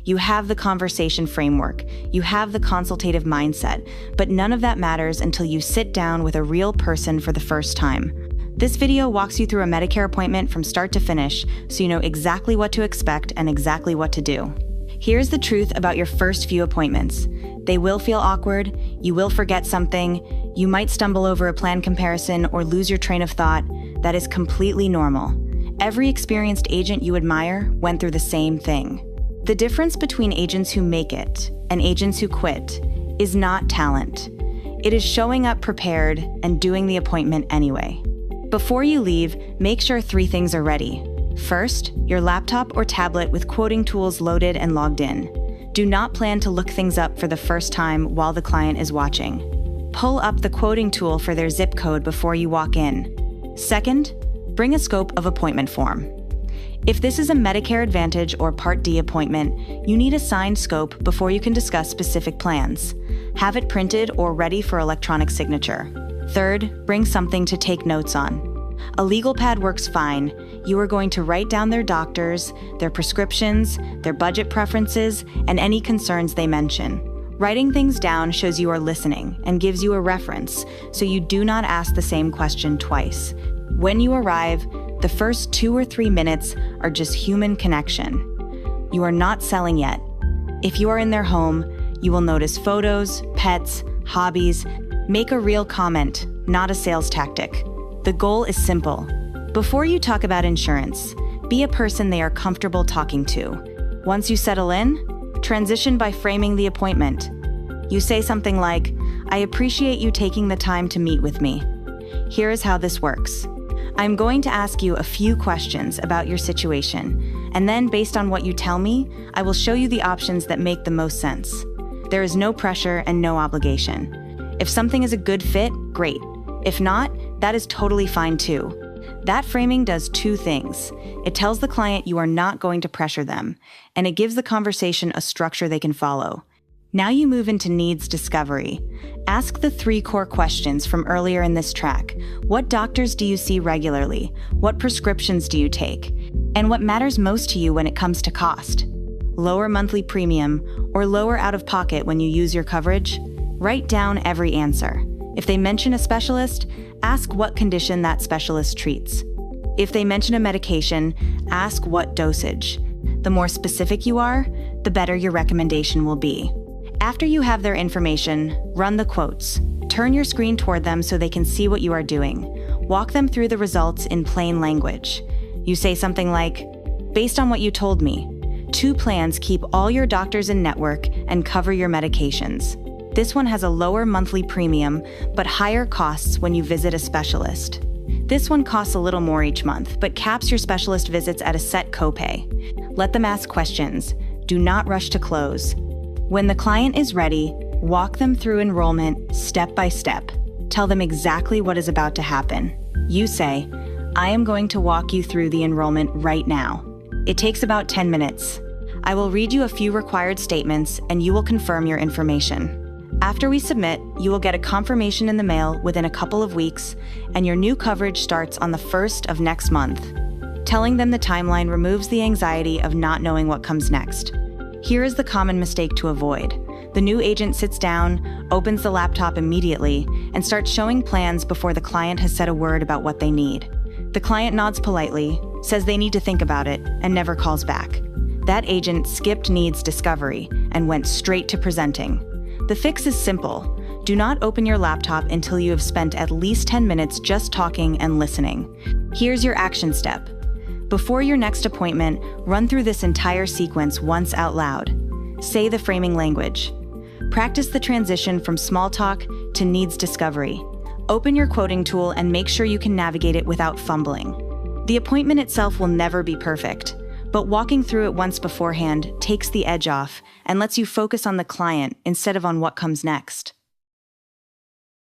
You have the conversation framework, you have the consultative mindset, but none of that matters until you sit down with a real person for the first time. This video walks you through a Medicare appointment from start to finish, so you know exactly what to expect and exactly what to do. Here's the truth about your first few appointments. They will feel awkward, you will forget something, you might stumble over a plan comparison or lose your train of thought. That is completely normal. Every experienced agent you admire went through the same thing. The difference between agents who make it and agents who quit is not talent. It is showing up prepared and doing the appointment anyway. Before you leave, make sure 3 things are ready. First, your laptop or tablet with quoting tools loaded and logged in. Do not plan to look things up for the first time while the client is watching. Pull up the quoting tool for their zip code before you walk in. Second, bring a scope of appointment form. If this is a Medicare Advantage or Part D appointment, you need a signed scope before you can discuss specific plans. Have it printed or ready for electronic signature. Third, bring something to take notes on. A legal pad works fine. You are going to write down their doctors, their prescriptions, their budget preferences, and any concerns they mention. Writing things down shows you are listening and gives you a reference, so you do not ask the same question twice. When you arrive, the first 2 or 3 minutes are just human connection. You are not selling yet. If you are in their home, you will notice photos, pets, hobbies. Make a real comment, not a sales tactic. The goal is simple. Before you talk about insurance, be a person they are comfortable talking to. Once you settle in, transition by framing the appointment. You say something like, "I appreciate you taking the time to meet with me. Here is how this works. I'm going to ask you a few questions about your situation, and then based on what you tell me, I will show you the options that make the most sense." There is no pressure and no obligation. If something is a good fit, great. If not, that is totally fine too. That framing does 2 things. It tells the client you are not going to pressure them, and it gives the conversation a structure they can follow. Now you move into needs discovery. Ask the 3 core questions from earlier in this track. What doctors do you see regularly? What prescriptions do you take? And what matters most to you when it comes to cost? Lower monthly premium or lower out-of-pocket when you use your coverage? Write down every answer. If they mention a specialist, ask what condition that specialist treats. If they mention a medication, ask what dosage. The more specific you are, the better your recommendation will be. After you have their information, run the quotes. Turn your screen toward them so they can see what you are doing. Walk them through the results in plain language. You say something like, "Based on what you told me, 2 plans keep all your doctors in network and cover your medications. This one has a lower monthly premium, but higher costs when you visit a specialist. This one costs a little more each month, but caps your specialist visits at a set copay." Let them ask questions. Do not rush to close. When the client is ready, walk them through enrollment step by step. Tell them exactly what is about to happen. You say, "I am going to walk you through the enrollment right now. It takes about 10 minutes. I will read you a few required statements and you will confirm your information. After we submit, you will get a confirmation in the mail within a couple of weeks, and your new coverage starts on the 1st of next month." Telling them the timeline removes the anxiety of not knowing what comes next. Here is the common mistake to avoid. The new agent sits down, opens the laptop immediately, and starts showing plans before the client has said a word about what they need. The client nods politely, says they need to think about it, and never calls back. That agent skipped needs discovery and went straight to presenting. The fix is simple. Do not open your laptop until you have spent at least 10 minutes just talking and listening. Here's your action step. Before your next appointment, run through this entire sequence once out loud. Say the framing language. Practice the transition from small talk to needs discovery. Open your quoting tool and make sure you can navigate it without fumbling. The appointment itself will never be perfect, but walking through it once beforehand takes the edge off and lets you focus on the client instead of on what comes next.